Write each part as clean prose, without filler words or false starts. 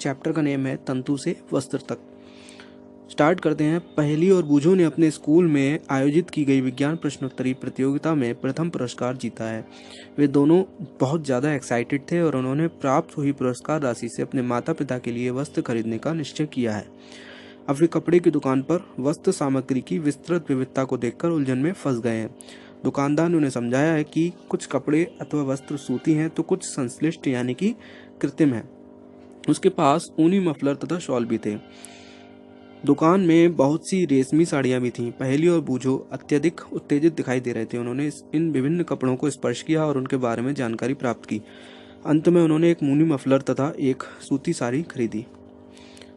Chapter का name है तंतु से वस्त्र तक। स्टार्ट करते हैं। पहेली और बूझो ने अपने स्कूल में आयोजित की गई विज्ञान प्रश्नोत्तरी प्रतियोगिता में प्रथम पुरस्कार जीता है। वे दोनों बहुत ज़्यादा एक्साइटेड थे और उन्होंने प्राप्त हुई पुरस्कार राशि से अपने माता पिता के लिए वस्त्र खरीदने का निश्चय किया है। अब वे कपड़े की दुकान पर वस्त्र सामग्री की विस्तृत विविधता को देखकर उलझन में फंस गए हैं। दुकानदार ने उन्हें समझाया है कि कुछ कपड़े अथवा वस्त्र सूती हैं तो कुछ संश्लिष्ट यानी कि कृत्रिम है। उसके पास ऊनी मफलर तथा शॉल भी थे। दुकान में बहुत सी रेशमी साड़ियां भी थीं। पहेली और बूझो अत्यधिक उत्तेजित दिखाई दे रहे थे। उन्होंने इन विभिन्न कपड़ों को स्पर्श किया और उनके बारे में जानकारी प्राप्त की। अंत में उन्होंने एक ऊनी मफलर तथा एक सूती साड़ी खरीदी।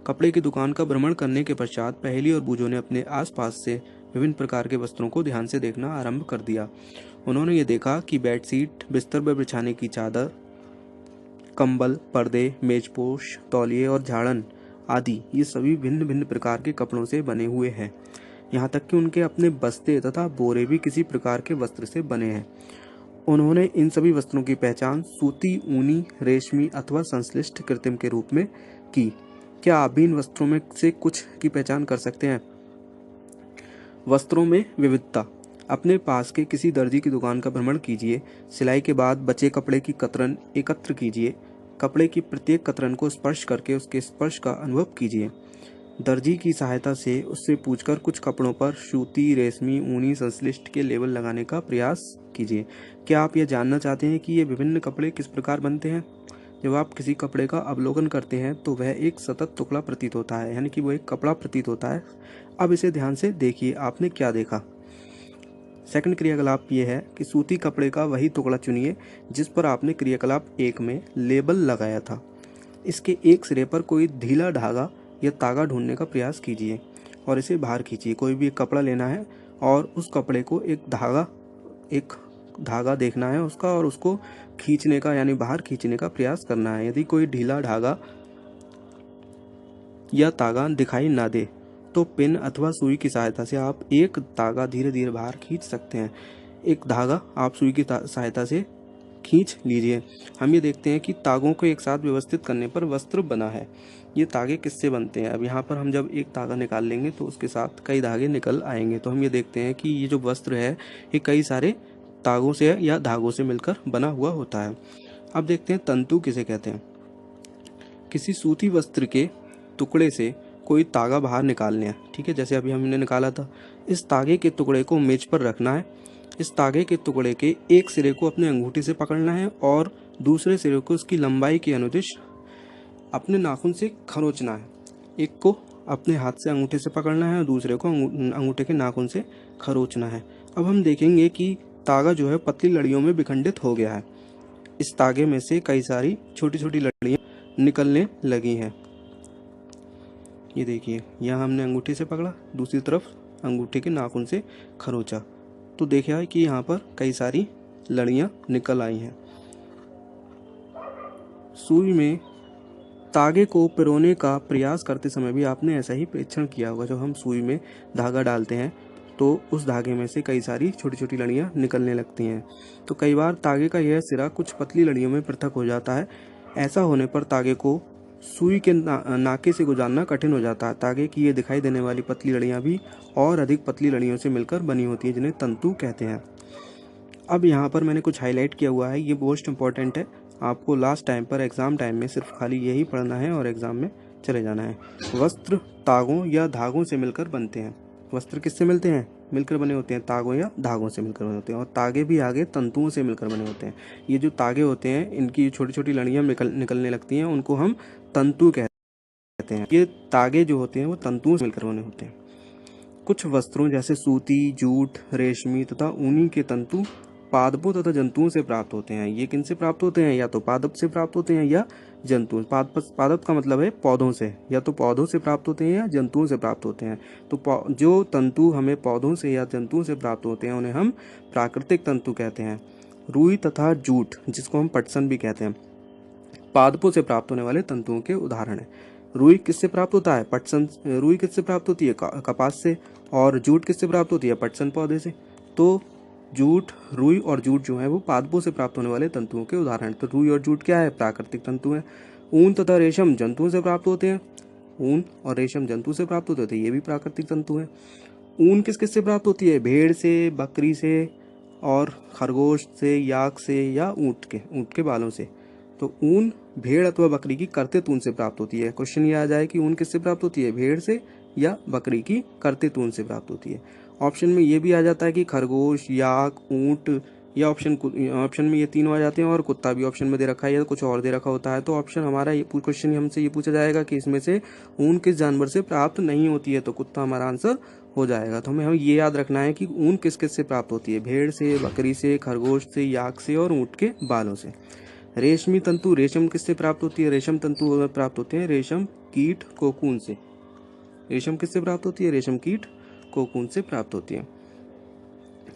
कपड़े की दुकान का भ्रमण करने के पश्चात पहेली और बूझो ने अपने आसपास से विभिन्न प्रकार के वस्त्रों को ध्यान से देखना आरंभ कर दिया। उन्होंने ये देखा कि बेडशीट, बिस्तर पर बिछाने की चादर, कंबल, पर्दे, मेजपोश, तौलिए और झाड़न आदि ये सभी भिन्न भिन्न प्रकार के कपड़ों से बने हुए हैं। यहाँ तक कि उनके अपने बस्ते तथा बोरे भी किसी प्रकार के वस्त्र से बने हैं। उन्होंने इन सभी वस्त्रों की पहचान सूती, ऊनी, रेशमी अथवा संश्लिष्ट कृत्रिम के रूप में की। क्या आप भी इन वस्त्रों में से कुछ की पहचान कर सकते हैं? वस्त्रों में विविधता। अपने पास के किसी दर्जी की दुकान का भ्रमण कीजिए। सिलाई के बाद बचे कपड़े की कतरन एकत्र कीजिए। कपड़े की प्रत्येक कतरन को स्पर्श करके उसके स्पर्श का अनुभव कीजिए। दर्जी की सहायता से उससे पूछकर कुछ कपड़ों पर सूती, रेशमी, ऊनी, संश्लिष्ट के लेबल लगाने का प्रयास कीजिए। क्या आप यह जानना चाहते हैं कि ये विभिन्न कपड़े किस प्रकार बनते हैं? जब आप किसी कपड़े का अवलोकन करते हैं तो वह एक सतत टुकड़ा प्रतीत होता है, यानी कि वो एक कपड़ा प्रतीत होता है। अब इसे ध्यान से देखिए, आपने क्या देखा। सेकंड क्रियाकलाप ये है कि सूती कपड़े का वही टुकड़ा चुनिए जिस पर आपने क्रियाकलाप 1 में लेबल लगाया था। इसके एक सिरे पर कोई ढीला धागा या तागा ढूंढने का प्रयास कीजिए और इसे बाहर खींचिए। कोई भी एक कपड़ा लेना है और उस कपड़े को एक धागा देखना है उसका और उसको खींचने का यानी बाहर खींचने का प्रयास करना है। यदि कोई ढीला धागा या तागा दिखाई ना दे तो पिन अथवा सुई की सहायता से आप एक धागा धीरे धीरे बाहर खींच सकते हैं। एक धागा आप सुई की सहायता से खींच लीजिए। हम ये देखते हैं कि तागों को एक साथ व्यवस्थित करने पर वस्त्र बना है। ये तागे किससे बनते हैं? अब यहाँ पर हम जब एक धागा निकाल लेंगे तो उसके साथ कई धागे निकल आएंगे। तो हम ये देखते हैं कि ये जो वस्त्र है ये कई सारे तागों से या धागों से मिलकर बना हुआ होता है। अब देखते हैं तंतु किसे कहते हैं। किसी सूती वस्त्र के टुकड़े से कोई तागा बाहर निकालने हैं, ठीक है, जैसे अभी हमने निकाला था। इस तागे के टुकड़े को मेज पर रखना है। इस तागे के टुकड़े के एक सिरे को अपने अंगूठे से पकड़ना है और दूसरे सिरे को उसकी लंबाई के अनुदिश अपने नाखून से खरोंचना है। एक को अपने हाथ से अंगूठे से पकड़ना है और दूसरे को अंगूठे के नाखून से खरोंचना है। अब हम देखेंगे कि तागा जो है पतली लड़ियों में विखंडित हो गया है। इस तागे में से कई सारी छोटी छोटी लड़ियां निकलने लगी हैं। ये देखिए, यहाँ हमने अंगूठे से पकड़ा, दूसरी तरफ अंगूठे के नाखून से खरोंचा, तो देखा है कि यहाँ पर कई सारी लड़ियाँ निकल आई हैं। सुई में तागे को पिरोने का प्रयास करते समय भी आपने ऐसा ही परीक्षण किया होगा। जब हम सुई में धागा डालते हैं तो उस धागे में से कई सारी छोटी छोटी लड़ियाँ निकलने लगती हैं। तो कई बार तागे का यह सिरा कुछ पतली लड़ियों में पृथक हो जाता है। ऐसा होने पर तागे को सुई के नाके से गुजारना कठिन हो जाता है। तागे की ये दिखाई देने वाली पतली लड़ियाँ भी और अधिक पतली लड़ियों से मिलकर बनी होती हैं, जिन्हें तंतु कहते हैं। अब यहाँ पर मैंने कुछ हाईलाइट किया हुआ है, ये मोस्ट इंपॉर्टेंट है। आपको लास्ट टाइम पर एग्जाम टाइम में सिर्फ खाली यही पढ़ना है और एग्जाम में चले जाना है। वस्त्र तागों या धागों से मिलकर बनते हैं। वस्त्र किससे मिलते हैं? मिलकर बने होते हैं, तागों या धागों से मिलकर बने होते हैं। और तागे भी आगे तंतुओं से मिलकर बने होते हैं। ये जो तागे होते हैं इनकी छोटी छोटी लड़ियाँ निकलने लगती हैं, उनको हम तंतु कहते हैं। ये तागे जो होते हैं वो तंतुओं से मिलकर बने होते हैं। कुछ वस्त्रों जैसे सूती, जूट, रेशमी तथा ऊनी के तंतु पादपों तथा जंतुओं से प्राप्त होते हैं। ये किन से प्राप्त होते हैं? या तो पादप से प्राप्त होते हैं या जंतु। पादप का मतलब है पौधों से, या तो पौधों से प्राप्त होते हैं या जंतुओं से प्राप्त होते हैं। तो जो तंतु हमें पौधों से या जंतुओं से प्राप्त होते हैं उन्हें हम प्राकृतिक तंतु कहते हैं। रुई तथा जूट, जिसको हम पटसन भी कहते हैं, पादपों से प्राप्त होने वाले तंतुओं के उदाहरण है। रुई किससे प्राप्त होता है? पटसन। रुई किससे प्राप्त होती है? कपास से। और जूट किससे प्राप्त होती है? पटसन पौधे से। तो जूट, रुई और जूट जो है वो पादपों से प्राप्त होने वाले तंतुओं के उदाहरण। तो रुई और जूट क्या है? प्राकृतिक तंतु है। ऊन तथा रेशम जंतुओं से प्राप्त होते हैं। ऊन और रेशम जंतु से प्राप्त होते हैं, ये भी प्राकृतिक तंतु है। ऊन किस किस से प्राप्त होती है? भेड़ से, बकरी से और खरगोश से, याक से या ऊँट के बालों से। तो ऊन भेड़ अथवा बकरी की कर्तित ऊन से प्राप्त होती है। क्वेश्चन ये आ जाए कि ऊन किससे प्राप्त होती है? भेड़ से या बकरी की कर्तित ऊन से प्राप्त होती है। ऑप्शन में ये भी आ जाता है कि खरगोश, याक, ऊँट, या ऑप्शन में ये तीनों आ जाते हैं और कुत्ता भी ऑप्शन में दे रखा है या कुछ और दे रखा होता है। तो ऑप्शन हमारा ये क्वेश्चन हमसे ये पूछा जाएगा कि इसमें से ऊन किस जानवर से प्राप्त नहीं होती है, तो कुत्ता हमारा आंसर हो जाएगा। तो हमें ये याद रखना है कि ऊन किस किस से प्राप्त होती है? भेड़ से, बकरी से, खरगोश से, याक से और ऊँट के बालों से। रेशमी तंतु, रेशम किससे प्राप्त होती है? रेशम तंतु प्राप्त होते हैं रेशम कीट कोकून से। रेशम किससे प्राप्त होती है? रेशम कीट कोकून से प्राप्त होती है।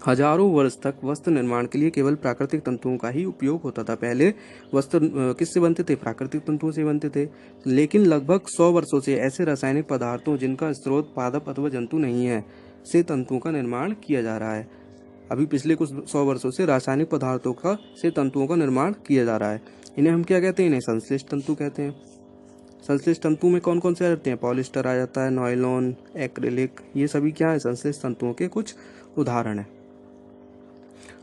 हजारों वर्ष तक वस्त्र निर्माण के लिए केवल प्राकृतिक तंतुओं का ही उपयोग होता था। पहले वस्त्र किससे बनते थे? प्राकृतिक तंतुओं से बनते थे। लेकिन लगभग 100 वर्षों से ऐसे रासायनिक पदार्थों जिनका स्रोत पादप अथवा जंतु नहीं है से तंतुओं का निर्माण किया जा रहा है। अभी पिछले कुछ 100 वर्षों से रासायनिक पदार्थों का से तंतुओं का निर्माण किया जा रहा है। इन्हें हम क्या कहते हैं? इन्हें संश्लिष्ट तंतु कहते हैं। संश्लिष्ट तंतु में कौन कौन से आ जाते हैं? पॉलिस्टर आ जाता है, नायलॉन, एक्रिलिक, ये सभी क्या है? संश्लिष्ट तंतुओं के कुछ उदाहरण है।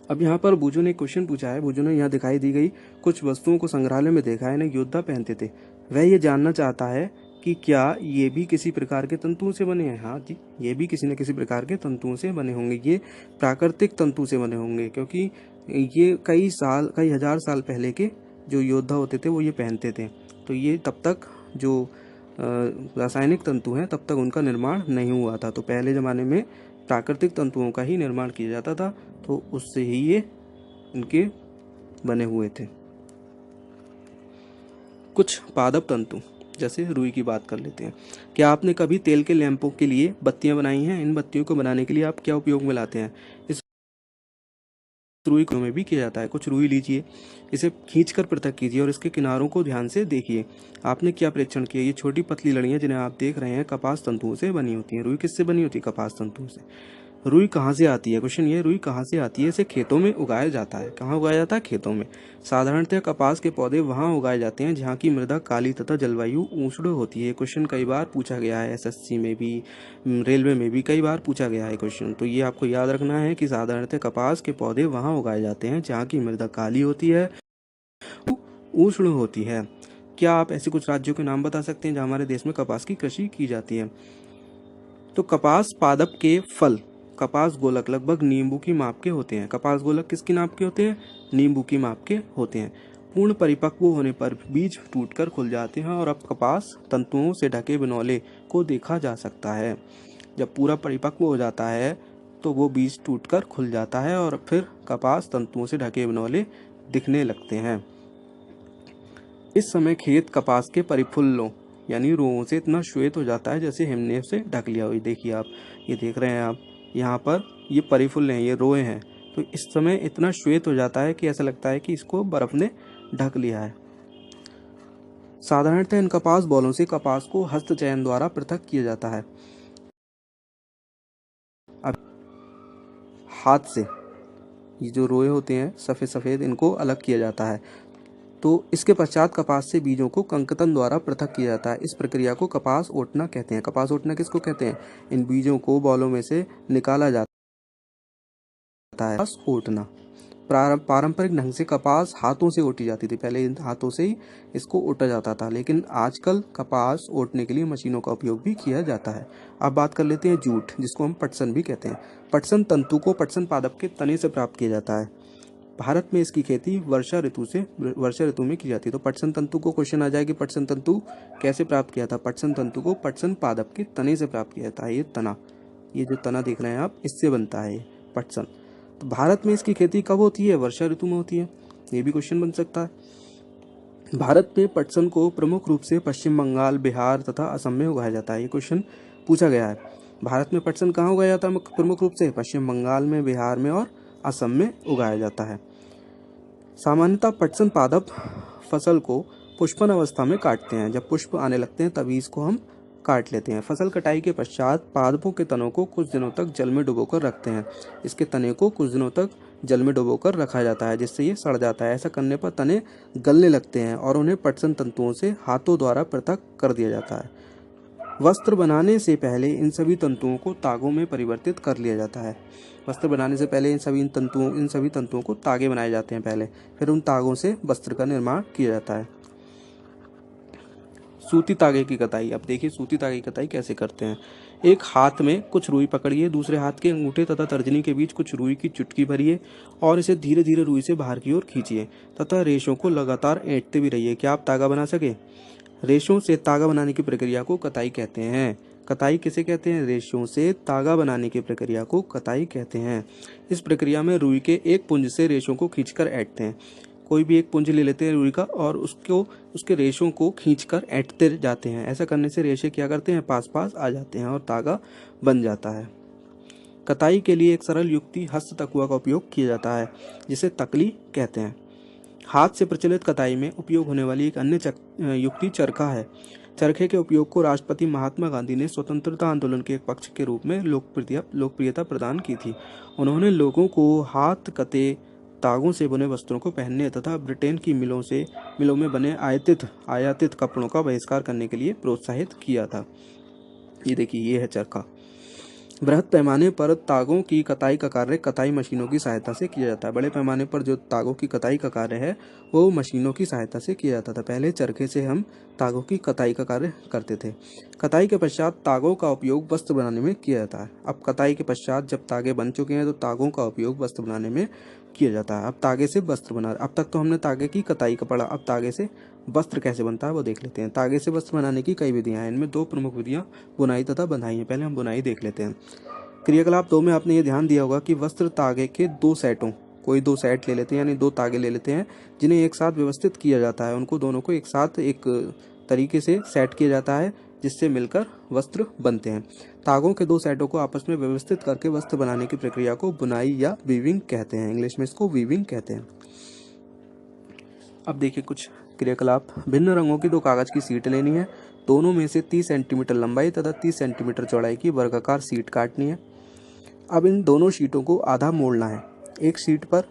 अब यहाँ पर बूजू ने क्वेश्चन पूछा है। बूजू ने यहाँ दिखाई दी गई कुछ वस्तुओं को संग्रहालय में देखा है, इन्हें योद्धा पहनते थे। वह ये जानना चाहता है कि क्या ये भी किसी प्रकार के तंतुओं से बने हैं? हाँ जी, ये भी किसी न किसी प्रकार के तंतुओं से बने होंगे। ये प्राकृतिक तंतु से बने होंगे, क्योंकि ये कई हजार साल पहले के जो योद्धा होते थे वो ये पहनते थे। तो ये तब तक जो रासायनिक तंतु हैं तब तक उनका निर्माण नहीं हुआ था। तो पहले ज़माने में प्राकृतिक तंतुओं का ही निर्माण किया जाता था, तो उससे ही ये इनके बने हुए थे। कुछ पादप तंतु, जैसे रुई की बात कर लेते हैं। क्या आपने कभी तेल के लैंपों के लिए बत्तियां बनाई हैं? इन बत्तियों को बनाने के लिए आप क्या उपयोग में लाते हैं? इस रुई को में भी किया जाता है। कुछ रुई लीजिए, इसे खींचकर पृथक कीजिए और इसके किनारों को ध्यान से देखिए। आपने क्या परीक्षण किया? ये छोटी पतली लड़ियां जिन्हें आप देख रहे हैं कपास तंतुओं से बनी होती हैं। रुई किससे बनी होती है? कपास तंतुओं से। रुई कहाँ से आती है? क्वेश्चन ये, रुई कहाँ से आती है? इसे खेतों में उगाया जाता है। कहाँ उगाया जाता है? खेतों में। साधारणतः कपास के पौधे वहाँ उगाए जाते हैं जहाँ की मृदा काली तथा जलवायु उष्ण होती है। क्वेश्चन कई बार पूछा गया है, एसएससी में भी, रेलवे में भी कई बार पूछा गया है क्वेश्चन। तो ये आपको याद रखना है कि साधारणतः कपास के पौधे वहाँ उगाए जाते हैं जहाँ की मृदा काली होती है, उष्ण होती है। क्या आप ऐसे कुछ राज्यों के नाम बता सकते हैं जहाँ हमारे देश में कपास की कृषि की जाती है? तो कपास पादप के फल कपास गोलक लगभग नींबू की माप के होते हैं। कपास गोलक किसकी नाप के होते हैं? नींबू की माप के होते हैं। पूर्ण परिपक्व होने पर बीज टूटकर खुल जाते हैं और अब कपास तंतुओं से ढके बिनौले को देखा जा सकता है। जब पूरा परिपक्व हो जाता है तो वो बीज टूटकर खुल जाता है और फिर कपास तंतुओं से ढके बिनौले दिखने लगते हैं। इस समय खेत कपास के परिफुल्लों यानी रोओं से इतना श्वेत हो जाता है जैसे हिमने से ढक लिया हो। देखिए आप, ये देख रहे हैं आप, यहाँ पर ये परिफुल्ल हैं, ये रोए हैं। तो इस समय इतना श्वेत हो जाता है कि ऐसा लगता है कि इसको बर्फ ने ढक लिया है। साधारणतः इन कपास बॉलों से कपास को हस्त चयन द्वारा पृथक किया जाता है। अब हाथ से ये जो रोए होते हैं सफ़ेद सफ़ेद, इनको अलग किया जाता है। तो इसके पश्चात कपास से बीजों को कंकतन द्वारा पृथक किया जाता है। इस प्रक्रिया को कपास ओटना कहते हैं। कपास ओटना किसको कहते हैं? इन बीजों को बॉलों में से निकाला जाता है। कपास ओटना पारंपरिक ढंग से कपास हाथों से ओटी जाती थी। पहले इन हाथों से ही इसको ओटा जाता था, लेकिन आजकल कपास ओटने के लिए मशीनों का उपयोग भी किया जाता है। अब बात कर लेते हैं जूट, जिसको हम पटसन भी कहते हैं। पटसन तंतु को पटसन पादप के तने से प्राप्त किया जाता है। भारत में इसकी खेती वर्षा ऋतु में की जाती है। तो पटसन तंतु को क्वेश्चन आ जाएगी, पटसन तंतु कैसे प्राप्त किया था? पटसन तंतु को पटसन पादप के तने से प्राप्त किया जाता है। ये तना, ये जो तना देख रहे हैं आप, इससे बनता है पटसन। तो भारत में इसकी खेती कब होती है? वर्षा ऋतु में होती है। ये भी क्वेश्चन बन सकता है। भारत में पटसन को प्रमुख रूप से पश्चिम बंगाल, बिहार तथा असम में उगाया जाता है। ये क्वेश्चन पूछा गया है। भारत में पटसन कहाँ उगाया जाता है? प्रमुख रूप से पश्चिम बंगाल में, बिहार में और असम में उगाया जाता है। सामान्यतः पटसन पादप फसल को पुष्पन अवस्था में काटते हैं। जब पुष्प आने लगते हैं तभी इसको हम काट लेते हैं। फसल कटाई के पश्चात पादपों के तनों को कुछ दिनों तक जल में डुबोकर रखते हैं। इसके तने को कुछ दिनों तक जल में डुबोकर रखा जाता है, जिससे ये सड़ जाता है। ऐसा करने पर तने गलने लगते हैं और उन्हें पटसन तंतुओं से हाथों द्वारा पृथक कर दिया जाता है। वस्त्र बनाने से पहले इन सभी तंतुओं को तागों में परिवर्तित कर लिया जाता है। वस्त्र बनाने से पहले इन सभी तंतुओं को तागे बनाए जाते हैं पहले, फिर उन तागों से वस्त्र का निर्माण किया जाता है। सूती तागे की कताई। अब देखिए सूती तागे की कताई कैसे करते हैं। एक हाथ में कुछ रुई पकड़िए, दूसरे हाथ के अंगूठे तथा तर्जनी के बीच कुछ रुई की चुटकी भरिए और इसे धीरे धीरे रुई से बाहर की ओर खींचिए तथा रेशों को लगातार ऐंठते भी रहिए। क्या आप तागा बना सके? रेशों से तागा बनाने की प्रक्रिया को कताई कहते हैं। कताई किसे कहते हैं? रेशों से तागा बनाने की प्रक्रिया को कताई कहते हैं। इस प्रक्रिया में रुई के एक पुंज से रेशों को खींचकर ऐंठते हैं। कोई भी एक पुंज ले लेते हैं रुई का और उसके रेशों को खींचकर ऐंठते जाते हैं। ऐसा करने से रेशे क्या करते हैं? पास पास आ जाते हैं और तागा बन जाता है। कताई के लिए एक सरल युक्ति हस्त तकुआ का उपयोग किया जाता है, जिसे तकली कहते हैं। हाथ से प्रचलित कताई में उपयोग होने वाली एक अन्य युक्ति चरखा है। चरखे के उपयोग को राष्ट्रपति महात्मा गांधी ने स्वतंत्रता आंदोलन के एक पक्ष के रूप में लोकप्रियता प्रदान की थी। उन्होंने लोगों को हाथ कते तागों से बने वस्त्रों को पहनने तथा ब्रिटेन की मिलों में बने आयातित कपड़ों का बहिष्कार करने के लिए प्रोत्साहित किया था। ये देखिए, ये है चरखा। बृहद पैमाने पर तागों की कताई का कार्य कताई मशीनों की सहायता से किया जाता है। बड़े पैमाने पर जो तागों की कताई का कार्य है वो मशीनों की सहायता से किया जाता था। पहले चरखे से हम तागों की कताई का कार्य करते थे। कताई के पश्चात तागों का उपयोग वस्त्र बनाने में किया जाता है। अब कताई के पश्चात जब तागे बन चुके हैं तो तागों का उपयोग वस्त्र बनाने में किया जाता है। अब तागे से वस्त्र बना, अब तक तो हमने तागे की कताई का पढ़ा, अब तागे से वस्त्र कैसे बनता है वो देख लेते हैं। तागे से वस्त्र बनाने की कई विधियां हैं। इनमें दो प्रमुख विधियां बुनाई तथा बंधाई हैं। पहले हम बुनाई देख लेते हैं। क्रियाकलाप 2 में आपने ये ध्यान दिया होगा कि वस्त्र तागे के दो सेटों, कोई दो सेट ले लेते हैं, यानी दो तागे ले लेते हैं जिन्हें एक साथ व्यवस्थित किया जाता है। उनको दोनों को एक साथ एक तरीके से सेट किया जाता है जिससे मिलकर वस्त्र बनते हैं। तागों के दो सेटों को आपस में व्यवस्थित करके वस्त्र बनाने की प्रक्रिया को बुनाई या वीविंग कहते हैं। इंग्लिश में इसको वीविंग कहते हैं। अब देखिए कुछ क्रियाकलाप। भिन्न रंगों की दो कागज की सीट लेनी है। दोनों में से 30 सेंटीमीटर लंबाई तथा 30 सेंटीमीटर चौड़ाई की वर्गाकार सीट काटनी है। अब इन दोनों शीटों को आधा मोड़ना है। एक शीट पर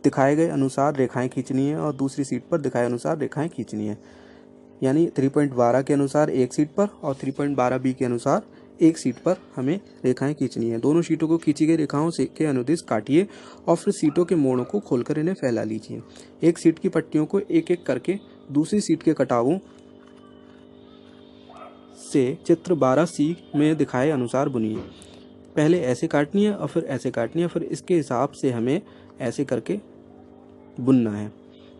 दिखाए गए अनुसार रेखाएं खींचनी है और दूसरी शीट पर दिखाए अनुसार रेखाएं खींचनी है। यानी 3.12 के अनुसार एक शीट पर और 3.12b के अनुसार एक शीट पर हमें रेखाएं खींचनी है। दोनों शीटों को खींची गई रेखाओं से के अनुदिश काटिए और फिर शीटों के मोड़ों को खोलकर इन्हें फैला लीजिए। एक शीट की पट्टियों को एक एक करके दूसरी शीट के कटावों से चित्र 12C में दिखाए अनुसार बुनिए। पहले ऐसे काटनी है और फिर ऐसे काटनी है, फिर इसके हिसाब से हमें ऐसे करके बुनना है।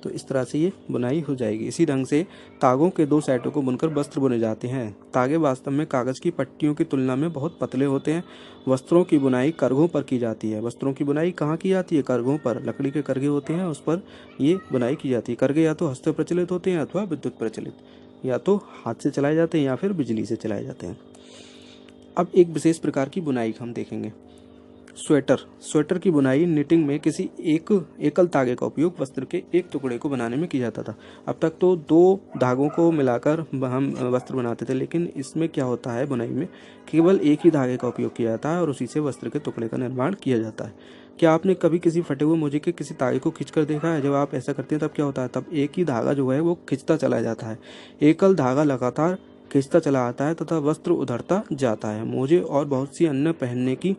तो इस तरह से ये बुनाई हो जाएगी। इसी ढंग से तागों के दो सेटों को बुनकर वस्त्र बुने जाते हैं। तागे वास्तव में कागज की पट्टियों की तुलना में बहुत पतले होते हैं। वस्त्रों की बुनाई करघों पर की जाती है। वस्त्रों की बुनाई कहाँ की जाती है? करघों पर। लकड़ी के करघे होते हैं, उस पर ये बुनाई की जाती है। करघे या तो हस्त प्रचलित होते हैं अथवा विद्युत प्रचलित, या तो हाथ से चलाए जाते हैं या फिर बिजली से चलाए जाते हैं। अब एक विशेष प्रकार की बुनाई हम देखेंगे, स्वेटर की बुनाई निटिंग में किसी एकल तागे का उपयोग वस्त्र के एक टुकड़े को बनाने में किया जाता था। अब तक तो दो धागों को मिलाकर हम वस्त्र बनाते थे, लेकिन इसमें क्या होता है, बुनाई में केवल एक ही धागे का उपयोग किया जाता है और उसी से वस्त्र के टुकड़े का निर्माण किया जाता है। क्या आपने कभी किसी फटे हुए मोजे के किसी तागे को खींचकर देखा है? जब आप ऐसा करते हैं तब क्या होता है, तब एक ही धागा जो है वो खिंचता चला जाता है। एकल धागा लगातार खिंचता चला आता है तथा वस्त्र उधरता जाता है। मोजे और बहुत सी अन्य पहनने की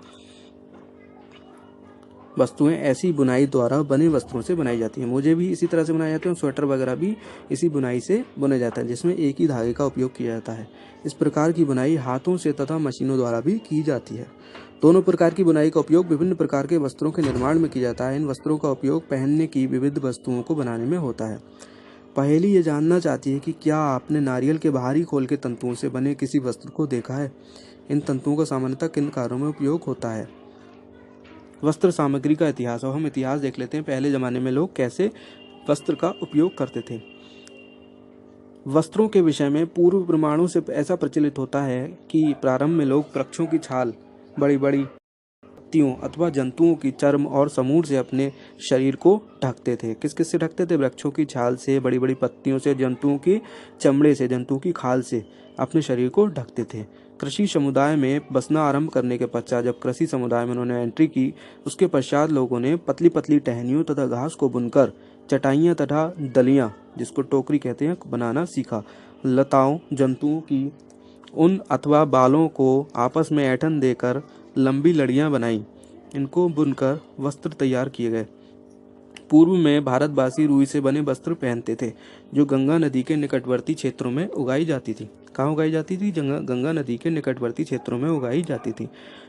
वस्तुएं ऐसी बुनाई द्वारा बने वस्त्रों से बनाई जाती हैं। मोजे भी इसी तरह से बनाए जाते हैं, स्वेटर वगैरह भी इसी बुनाई से बुने जाता है जिसमें एक ही धागे का उपयोग किया जाता है। इस प्रकार की बुनाई हाथों से तथा मशीनों द्वारा भी की जाती है। दोनों प्रकार की बुनाई का उपयोग विभिन्न प्रकार के वस्त्रों के निर्माण में किया जाता है। इन वस्त्रों का उपयोग पहनने की विविध वस्तुओं को बनाने में होता है। पहेली ये जानना चाहती है कि क्या आपने नारियल के बाहरी खोल के तंतुओं से बने किसी वस्त्र को देखा है? इन तंतुओं का सामान्यतः किन कार्यों में उपयोग होता है? वस्त्र सामग्री का इतिहास। और हम इतिहास देख लेते हैं, पहले जमाने में लोग कैसे वस्त्र का उपयोग करते थे। वस्त्रों के विषय में पूर्व प्रमाणों से ऐसा प्रचलित होता है कि प्रारंभ में लोग वृक्षों की छाल, बड़ी बड़ी पत्तियों अथवा जंतुओं की चर्म और समूर से अपने शरीर को ढकते थे। किस किस से ढकते थे? वृक्षों की छाल से, बड़ी बड़ी पत्तियों से, जंतुओं की चमड़े से, जंतुओं की खाल से अपने शरीर को ढकते थे। कृषि समुदाय में बसना आरंभ करने के पश्चात जब कृषि समुदाय में उन्होंने एंट्री की, उसके पश्चात लोगों ने पतली पतली टहनियों तथा घास को बुनकर चटाइयाँ तथा दलियाँ, जिसको टोकरी कहते हैं, बनाना सीखा। लताओं, जंतुओं की ऊन अथवा बालों को आपस में ऐंठन देकर लंबी लड़ियाँ बनाई। इनको बुनकर वस्त्र तैयार किए गए। पूर्व में भारतवासी रुई से बने वस्त्र पहनते थे, जो गंगा नदी के निकटवर्ती क्षेत्रों में उगाई जाती थी। कहाँ उगाई जाती थी? गंगा नदी के निकटवर्ती क्षेत्रों में उगाई जाती थी।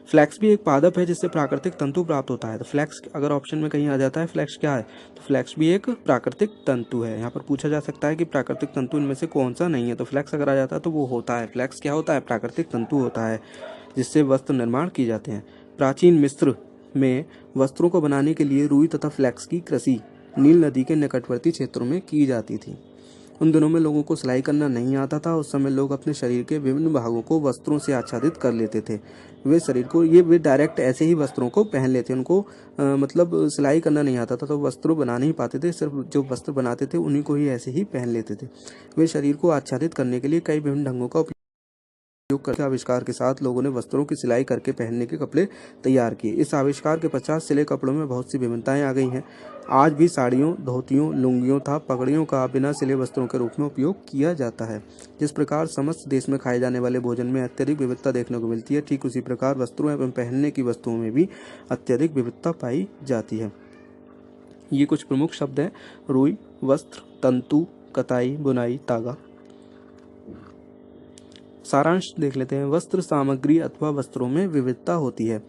फ्लैक्स भी एक पादप है जिससे प्राकृतिक तंतु प्राप्त होता है। तो फ्लैक्स अगर ऑप्शन में कहीं आ जाता है, फ्लैक्स क्या है? तो फ्लैक्स भी एक प्राकृतिक तंतु है। यहाँ पर पूछा जा सकता है कि प्राकृतिक तंतु इनमें से कौन सा नहीं है, तो फ्लैक्स अगर आ जाता है तो वो होता है। फ्लैक्स क्या होता है? प्राकृतिक तंतु होता है जिससे वस्त्र निर्माण किए जाते हैं। प्राचीन मिस्र में वस्त्रों को बनाने के लिए रुई तथा फ्लैक्स की कृषि नील नदी के निकटवर्ती क्षेत्रों में की जाती थी। उन दिनों में लोगों को सिलाई करना नहीं आता था। उस समय लोग अपने शरीर के विभिन्न भागों को वस्त्रों से आच्छादित कर लेते थे। वे डायरेक्ट ऐसे ही वस्त्रों को पहन लेते। उनको मतलब सिलाई करना नहीं आता था, तो वस्त्र बना नहीं पाते थे। सिर्फ जो वस्त्र बनाते थे उन्हीं को ही ऐसे ही पहन लेते थे। वे शरीर को आच्छादित करने के लिए कई विभिन्न ढंगों का उपयोग करके आविष्कार के साथ लोगों ने वस्त्रों की सिलाई करके पहनने के कपड़े तैयार किए। इस आविष्कार के पश्चात सिले कपड़ों में बहुत सी विभिन्नताएं आ गई हैं। आज भी साड़ियों, धोतियों, लुंगियों तथा पगड़ियों का बिना सिले वस्त्रों के रूप में उपयोग किया जाता है। जिस प्रकार समस्त देश में खाए जाने वाले भोजन में अत्यधिक विविधता देखने को मिलती है, ठीक उसी प्रकार वस्त्रों एवं पहनने की वस्तुओं में भी अत्यधिक विविधता पाई जाती है। ये कुछ प्रमुख शब्द हैं: रुई, वस्त्र, तंतु, कताई, बुनाई, तागा। सारांश देख लेते हैं। वस्त्र सामग्री अथवा वस्त्रों में विविधता होती है,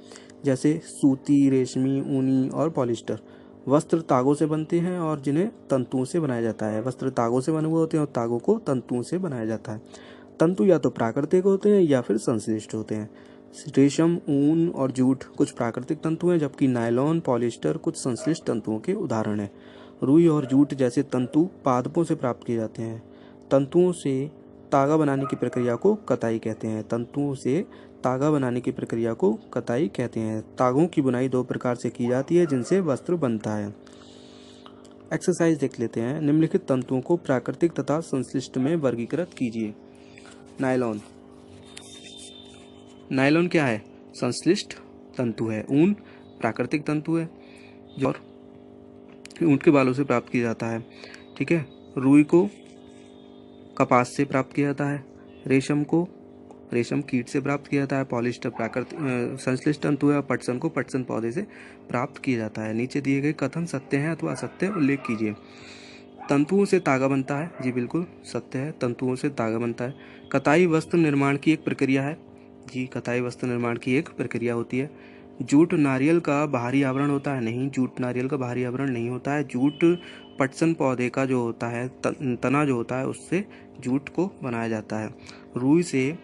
जैसे सूती, रेशमी, ऊनी और पॉलिस्टर। वस्त्र तागों से बनते हैं और जिन्हें तंतुओं से बनाया जाता है। वस्त्र तागों से बने हुए होते हैं और तागों को तंतुओं से बनाया जाता है। तंतु या तो प्राकृतिक होते हैं या फिर संश्लिष्ट होते हैं। रेशम, ऊन और जूट कुछ प्राकृतिक तंतु हैं, जबकि नायलॉन, पॉलिस्टर कुछ संश्लिष्ट तंतुओं के उदाहरण हैं। रुई और जूट जैसे तंतु पादपों से प्राप्त किए जाते हैं। तंतुओं से तागा बनाने की प्रक्रिया को कताई कहते हैं। तंतुओं से तागा बनाने की प्रक्रिया को कताई कहते हैं। तागों की बुनाई दो प्रकार से की जाती है जिनसे वस्त्र बनता है। एक्सरसाइज देख लेते हैं। निम्नलिखित तंतुओं को प्राकृतिक तथा संश्लिष्ट में वर्गीकृत कीजिए। नायलॉन। नायलॉन क्या है? संश्लिष्ट तंतु है। ऊन प्राकृतिक तंतु है जो ऊंट के बालों से प्राप्त किया जाता है। ठीक है। रुई को कपास से प्राप्त किया जाता है। रेशम को रेशम कीट से प्राप्त किया जाता है। पॉलिस्टर प्राकृतिक संश्लिष्ट तंतु है और पटसन को पटसन पौधे से प्राप्त किया जाता है। नीचे दिए गए कथन सत्य हैं अथवा असत्य उल्लेख कीजिए। तंतुओं से तागा बनता है। जी बिल्कुल सत्य है, तंतुओं से तागा बनता है। कताई वस्त्र निर्माण की एक प्रक्रिया है। जी, कताई वस्त्र निर्माण की एक प्रक्रिया होती है। जूट नारियल का बाहरी आवरण होता है। नहीं, जूट नारियल का बाहरी आवरण नहीं होता है। जूट पटसन पौधे का जो होता है तना जो होता है उससे जूट को बनाया जाता है। रुई से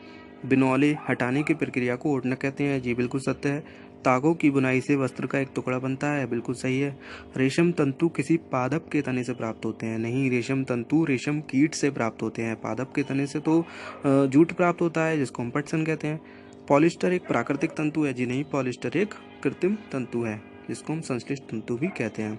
बिनौले हटाने की प्रक्रिया को ओढ़ना कहते हैं। जी बिल्कुल सत्य है। तागों की बुनाई से वस्त्र का एक टुकड़ा बनता है। बिल्कुल सही है। रेशम तंतु किसी पादप के तने से प्राप्त होते हैं। नहीं, रेशम तंतु रेशम कीट से प्राप्त होते हैं। पादप के तने से तो जूट प्राप्त होता है जिसको हम पटसन कहते हैं। पॉलिस्टर एक प्राकृतिक तंतु है। जी नहीं, पॉलिस्टर एक कृत्रिम तंतु है जिसको हम संश्लिष्ट तंतु भी कहते हैं।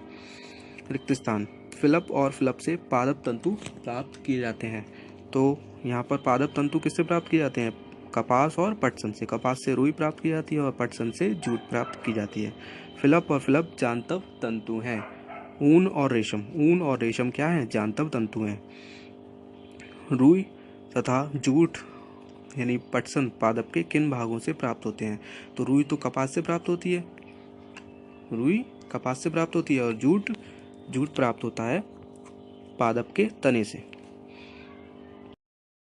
रिक्त स्थान। फिलप और फिलप से पादप तंतु प्राप्त किए जाते हैं। तो यहाँ पर पादप तंतु किससे प्राप्त किए जाते हैं? कपास और पटसन से। कपास से रुई प्राप्त की जाती है और पटसन से जूट प्राप्त की जाती है। फिलप और फिलप जांतव तंतु हैं। ऊन और रेशम क्या है? जांतव तंतु हैं। रुई तथा जूट यानी पटसन पादप के किन भागों से प्राप्त होते हैं? तो रुई तो कपास से प्राप्त होती है। रुई कपास से प्राप्त होती है और जूट प्राप्त होता है पादप के तने से।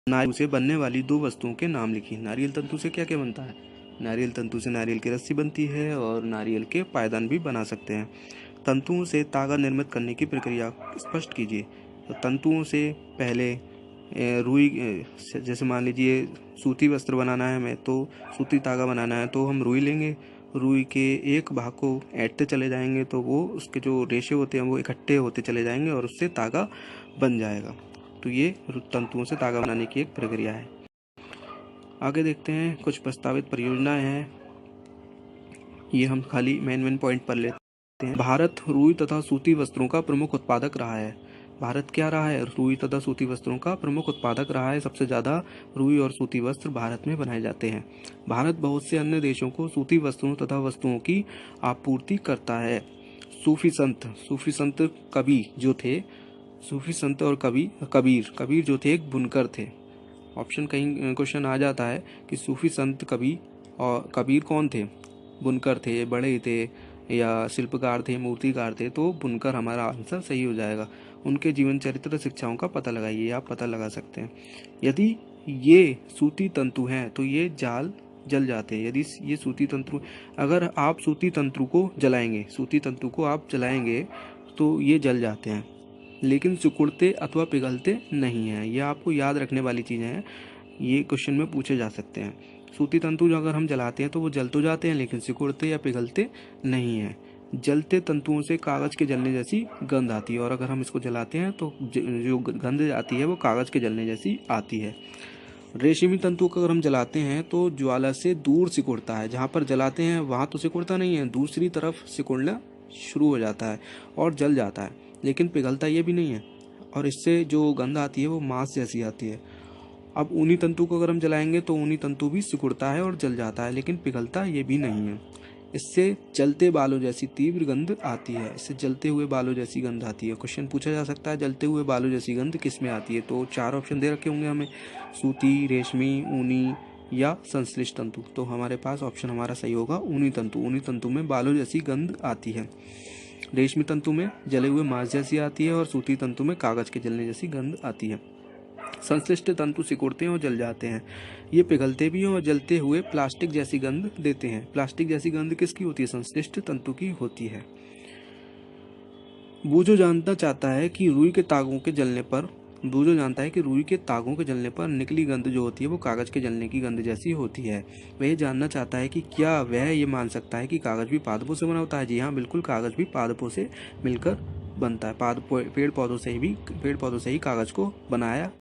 नारियल से बनने वाली दो वस्तुओं के नाम लिखिए। नारियल तंतु से क्या क्या बनता है? नारियल तंतु से नारियल की रस्सी बनती है और नारियल के पायदान भी बना सकते हैं। तंतुओं से तागा निर्मित करने की प्रक्रिया स्पष्ट कीजिए। तो तंतुओं से पहले रुई, जैसे मान लीजिए सूती वस्त्र बनाना है हमें, तो सूती तागा बनाना है तो हम रुई लेंगे। रुई के एक भाग को ऐंठते चले जाएंगे तो वो उसके जो रेशे होते हैं वो इकट्ठे होते चले जाएंगे और उससे तागा बन जाएगा। तो ये तंतुओं से तागा बनाने की एक प्रक्रिया है। आगे देखते हैं कुछ प्रस्तावित परियोजनाएं हैं। ये हम खाली मेन पॉइंट पर लेते हैं। भारत रुई तथा सूती वस्त्रों का प्रमुख उत्पादक रहा है। भारत क्या रहा है, रुई तथा सूती वस्त्रों का प्रमुख उत्पादक रहा है। सबसे ज़्यादा रुई और सूती वस्त्र भारत में बनाए जाते हैं। भारत बहुत से अन्य देशों को सूती वस्त्रों तथा वस्तुओं की आपूर्ति करता है। सूफी संत कवि जो थे, सूफी संत और कबीर जो थे एक बुनकर थे। ऑप्शन कहीं क्वेश्चन आ जाता है कि सूफी संत कवि और कबीर कौन थे, बुनकर थे, बड़े थे या शिल्पकार थे, मूर्तिकार थे, तो बुनकर हमारा आंसर सही हो जाएगा। उनके जीवन चरित्र शिक्षाओं का पता लगाइए, आप पता लगा सकते हैं। यदि ये सूती तंतु हैं तो ये जाल जल जाते हैं। यदि ये सूती तंतु, अगर आप सूती तंतु को जलाएंगे तो ये जल जाते हैं, लेकिन सिकुड़ते अथवा पिघलते नहीं हैं। ये आपको याद रखने वाली चीज़ें हैं, ये क्वेश्चन में पूछे जा सकते हैं। सूती तंतु जो अगर हम जलाते हैं तो वो जल तो जाते हैं, लेकिन सिकुड़ते या पिघलते नहीं हैं। जलते तंतुओं से कागज के जलने जैसी गंध आती है, और अगर हम इसको जलाते हैं तो जो गंध आती है वो कागज के जलने जैसी आती है। रेशमी तंतु को अगर हम जलाते हैं तो ज्वाला से दूर सिकुड़ता है। जहाँ पर जलाते हैं वहाँ तो सिकुड़ता नहीं है, दूसरी तरफ सिकुड़ना शुरू हो जाता है और जल जाता है, लेकिन पिघलता ये भी नहीं है, और इससे जो गंध आती है वो मांस जैसी आती है। अब ऊनी तंतु को अगर हम जलाएंगे तो ऊनी तंतु भी सिकुड़ता है और जल जाता है, लेकिन पिघलता ये भी नहीं है। इससे जलते बालों जैसी तीव्र गंध आती है, इससे जलते हुए बालों जैसी गंध आती है। क्वेश्चन पूछा जा सकता है जलते हुए बालों जैसी गंध किस में आती है, तो 4 ऑप्शन दे रखे होंगे हमें, सूती, रेशमी, ऊनी या संश्लिष्ट तंतु। तो हमारे पास ऑप्शन हमारा सही होगा ऊनी तंतु। ऊनी तंतु में बालों जैसी गंध आती है, रेशमी तंतु में जले हुए मांस जैसी आती है, और सूती तंतु में कागज के जलने जैसी गंध आती है। संश्लिष्ट तंतु सिकुड़ते हैं और जल जाते हैं, ये पिघलते भी हैं और जलते हुए प्लास्टिक जैसी गंध देते हैं। प्लास्टिक जैसी गंध किसकी होती है, संश्लिष्ट तंतु की होती है। बूझो जानता है कि रुई के तागों के जलने पर निकली गंध जो होती है वो कागज के जलने की गंध जैसी होती है। वह जानना चाहता है कि क्या वह ये मान सकता है कि कागज भी पादपों से बना होता है। जी हाँ, बिल्कुल, कागज भी पादपों से मिलकर बनता है। पेड़ पौधों से ही कागज को बनाया